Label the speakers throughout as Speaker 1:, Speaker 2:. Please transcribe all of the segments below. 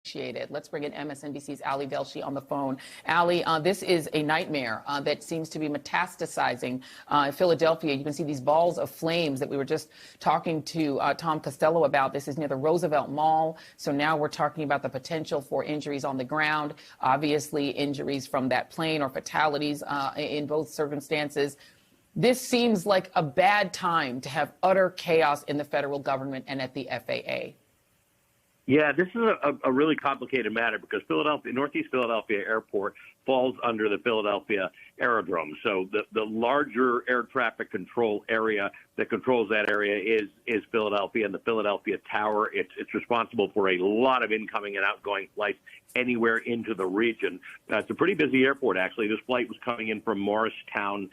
Speaker 1: Appreciate it. Let's bring in MSNBC's Ali Velshi on the phone. Ali, this is a nightmare that seems to be metastasizing in Philadelphia. You can see these balls of flames that we were just talking to Tom Costello about. This is near the Roosevelt Mall. So now we're talking about the potential for injuries on the ground, obviously injuries from that plane or fatalities in both circumstances. This seems like a bad time to have utter chaos in the federal government and at the FAA.
Speaker 2: Yeah, this is a really complicated matter because Northeast Philadelphia Airport falls under the Philadelphia Aerodrome. So the larger air traffic control area that controls that area is Philadelphia and the Philadelphia Tower. It's responsible for a lot of incoming and outgoing flights anywhere into the region. It's a pretty busy airport, actually. This flight was coming in from Morristown,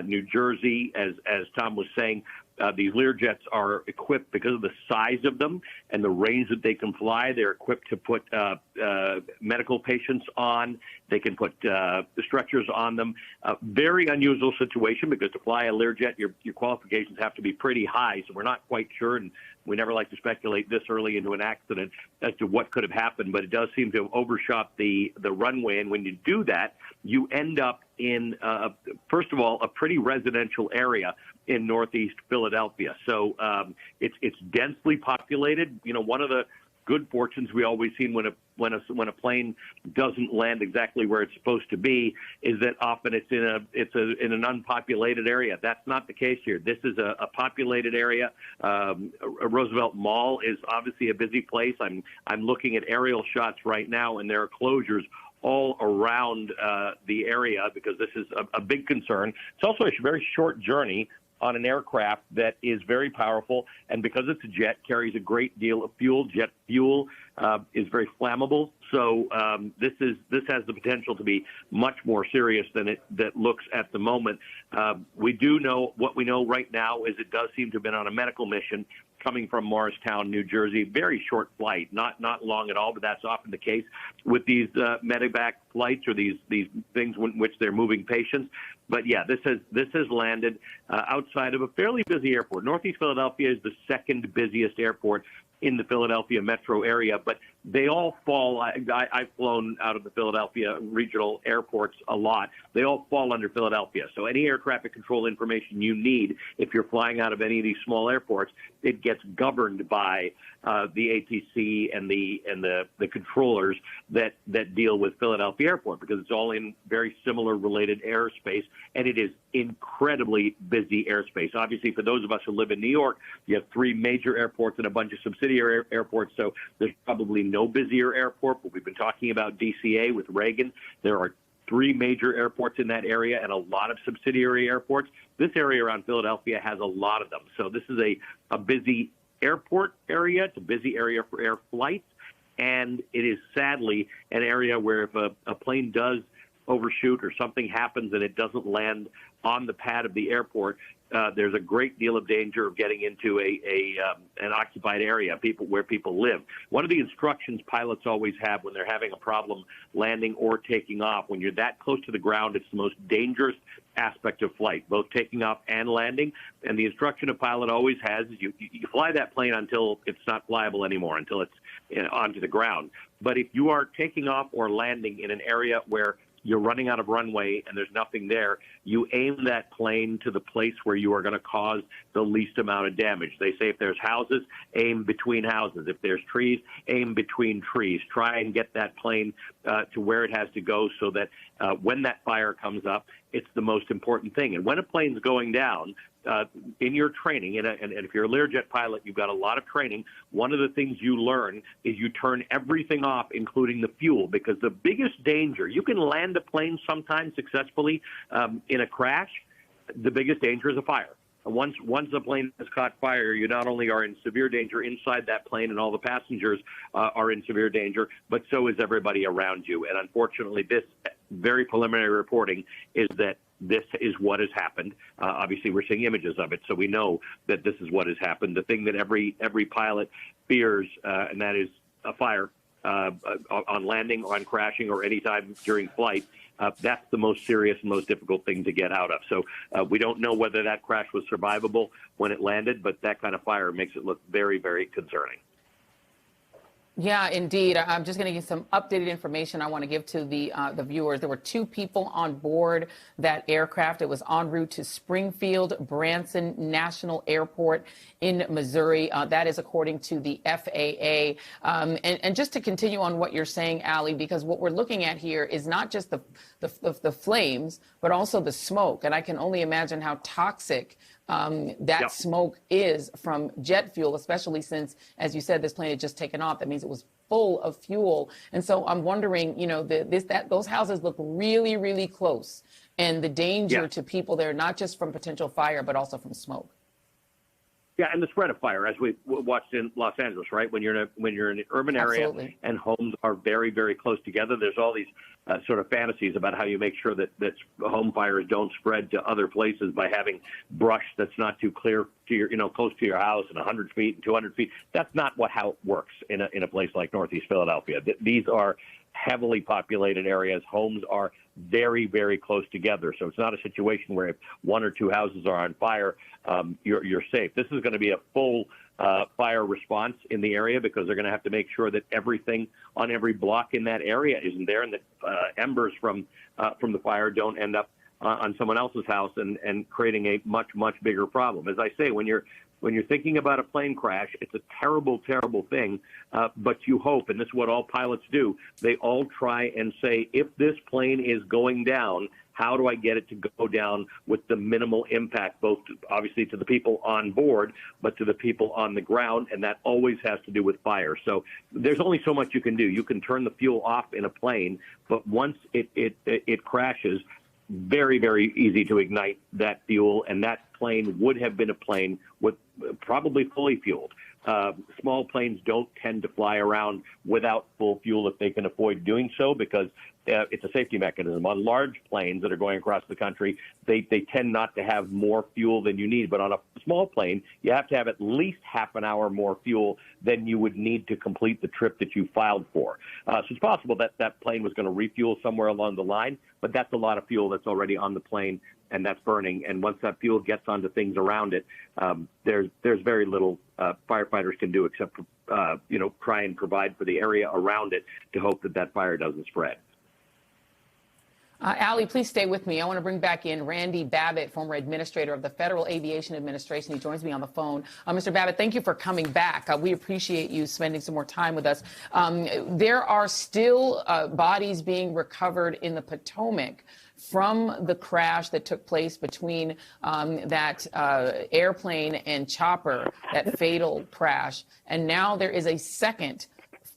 Speaker 2: New Jersey, as Tom was saying. These Learjets are equipped because of the size of them and the range that they can fly. They're equipped to put medical patients on. They can put stretchers on them. Very unusual situation because to fly a Learjet, your qualifications have to be pretty high. So we're not quite sure, and we never like to speculate this early into an accident as to what could have happened. But it does seem to have overshot the runway. And when you do that, you end up in, first of all, a pretty residential area in Northeast Philadelphia. So it's densely populated. You know, one of the good fortunes we always seen when a plane doesn't land exactly where it's supposed to be is that often it's in an unpopulated area. That's not the case here. This is a populated area. Roosevelt Mall is obviously a busy place. I'm looking at aerial shots right now, and there are closures all around the area because this is a big concern. It's also a very short journey on an aircraft that is very powerful, and because it's a jet, carries a great deal of fuel. Jet fuel is very flammable, so this has the potential to be much more serious than that looks at the moment. We do know what we know right now is it does seem to have been on a medical mission coming from Morristown, New Jersey. Very short flight, not long at all, but that's often the case with these medevac flights or these things in which they're moving patients. But yeah, this has landed outside of a fairly busy airport. Northeast Philadelphia is the second busiest airport in the Philadelphia metro area, but they all fall. I've flown out of the Philadelphia regional airports a lot. They all fall under Philadelphia. So any air traffic control information you need, if you're flying out of any of these small airports, it gets governed by the ATC and the controllers that deal with Philadelphia Airport because it's all in very similar related airspace, and it is incredibly busy airspace. Obviously, for those of us who live in New York, you have three major airports and a bunch of subsidiary airports, so there's probably no busier airport, but we've been talking about DCA with Reagan. There are three major airports in that area and a lot of subsidiary airports. This area around Philadelphia has a lot of them. So this is a busy airport area. It's a busy area for air flights. And it is sadly an area where if a plane does overshoot or something happens and it doesn't land on the pad of the airport, there's a great deal of danger of getting into an occupied area, where people live. One of the instructions pilots always have when they're having a problem landing or taking off, when you're that close to the ground, it's the most dangerous aspect of flight, both taking off and landing. And the instruction a pilot always has is you fly that plane until it's not flyable anymore, until it's onto the ground. But if you are taking off or landing in an area where you're running out of runway and there's nothing there, you aim that plane to the place where you are going to cause the least amount of damage. They say if there's houses, aim between houses. If there's trees, aim between trees. Try and get that plane to where it has to go so that when that fire comes up, it's the most important thing. And when a plane's going down, in your training, and if you're a Learjet pilot, you've got a lot of training. One of the things you learn is you turn everything off, including the fuel, because the biggest danger, you can land a plane sometimes successfully in a crash. The biggest danger is a fire. Once the plane has caught fire, you not only are in severe danger inside that plane and all the passengers are in severe danger, but so is everybody around you. And unfortunately, this very preliminary reporting is that this is what has happened. Obviously, we're seeing images of it, so we know that this is what has happened. The thing that every pilot fears, and that is a fire on landing, on crashing, or any time during flight. That's the most serious and most difficult thing to get out of. So we don't know whether that crash was survivable when it landed, but that kind of fire makes it look very, very concerning.
Speaker 1: Yeah, indeed. I'm just going to give some updated information I want to give to the viewers. There were 2 people on board that aircraft. It was en route to Springfield Branson National Airport in Missouri. That is according to the FAA. And just to continue on what you're saying, Allie, because what we're looking at here is not just the flames, but also the smoke. And I can only imagine how toxic that smoke is from jet fuel, especially since, as you said, this plane had just taken off. That means it was full of fuel. And so I'm wondering, those houses look really, really close, and the danger to people there, not just from potential fire, but also from smoke.
Speaker 2: Yeah, and the spread of fire, as we watched in Los Angeles, right? When you're in an urban area
Speaker 1: Absolutely.
Speaker 2: and homes are very, very close together, there's all these sort of fantasies about how you make sure that home fires don't spread to other places by having brush that's not too clear to your, close to your house and 100 feet and 200 feet. That's not how it works in a place like Northeast Philadelphia. These are heavily populated areas. Homes are very, very close together. So it's not a situation where if 1 or 2 houses are on fire, you're safe. This is going to be a full fire response in the area, because they're going to have to make sure that everything on every block in that area isn't there, and that embers from the fire don't end up on someone else's house and creating a much, much bigger problem. As I say, when you're thinking about a plane crash, it's a terrible, terrible thing, but you hope, and this is what all pilots do, they all try and say, if this plane is going down, how do I get it to go down with the minimal impact, both obviously to the people on board, but to the people on the ground, and that always has to do with fire. So there's only so much you can do. You can turn the fuel off in a plane, but once it crashes, very, very easy to ignite that fuel, and that plane would have been a plane with probably fully fueled. Small planes don't tend to fly around without full fuel if they can avoid doing so, because it's a safety mechanism. On large planes that are going across the country, they tend not to have more fuel than you need. But on a small plane, you have to have at least half an hour more fuel than you would need to complete the trip that you filed for. So it's possible that that plane was going to refuel somewhere along the line, but that's a lot of fuel that's already on the plane, and that's burning. And once that fuel gets onto things around it, there's very little firefighters can do except try and provide for the area around it to hope that fire doesn't spread.
Speaker 1: Allie, please stay with me. I want to bring back in Randy Babbitt, former administrator of the Federal Aviation Administration. He joins me on the phone. Mr. Babbitt, thank you for coming back. We appreciate you spending some more time with us. There are still bodies being recovered in the Potomac from the crash that took place between that airplane and chopper, that fatal crash. And now there is a second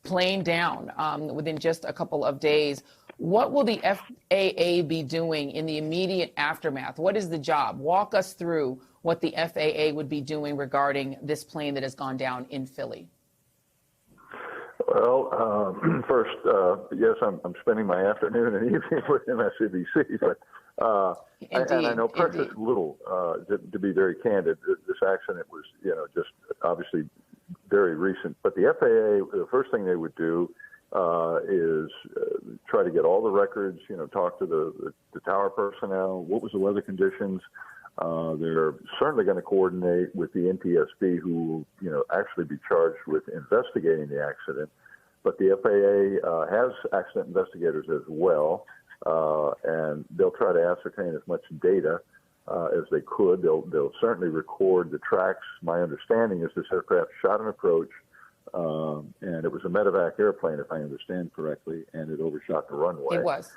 Speaker 1: plane down within just a couple of days. What will the FAA be doing in the immediate aftermath? What is the job? Walk us through what the FAA would be doing regarding this plane that has gone down in Philly.
Speaker 3: Well, first, yes, I'm spending my afternoon and evening with MSNBC, but and I know precious little, to be very candid. This accident was, just obviously very recent. But the FAA, the first thing they would do is try to get all the records, talk to the tower personnel. What was the weather conditions? They're certainly going to coordinate with the NTSB, who will, actually be charged with investigating the accident. But the FAA has accident investigators as well, and they'll try to ascertain as much data as they could. They'll certainly record the tracks. My understanding is this aircraft shot an approach, and it was a medevac airplane, if I understand correctly, and it overshot the runway.
Speaker 1: It was.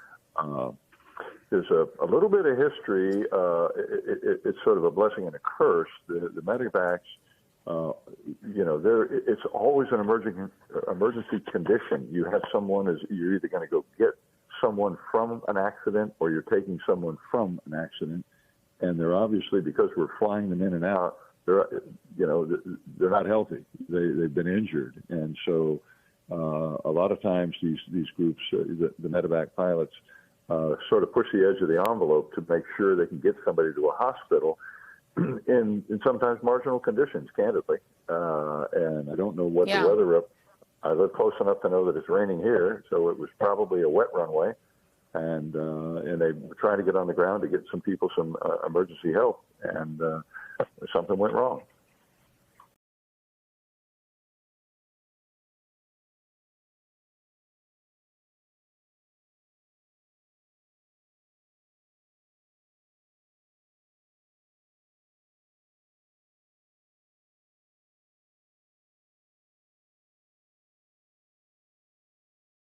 Speaker 3: There's a little bit of history. It's sort of a blessing and a curse. The medevacs, it's always an emergency condition. You have someone, you're either going to go get someone from an accident or you're taking someone from an accident. And they're obviously, because we're flying them in and out, they're not healthy. They've been injured. And so a lot of times these groups, the medevac pilots, sort of push the edge of the envelope to make sure they can get somebody to a hospital in sometimes marginal conditions, candidly. And I don't know what the weather up. I live close enough to know that it's raining here, so it was probably a wet runway. And they were trying to get on the ground to get some people some emergency help, and something went wrong.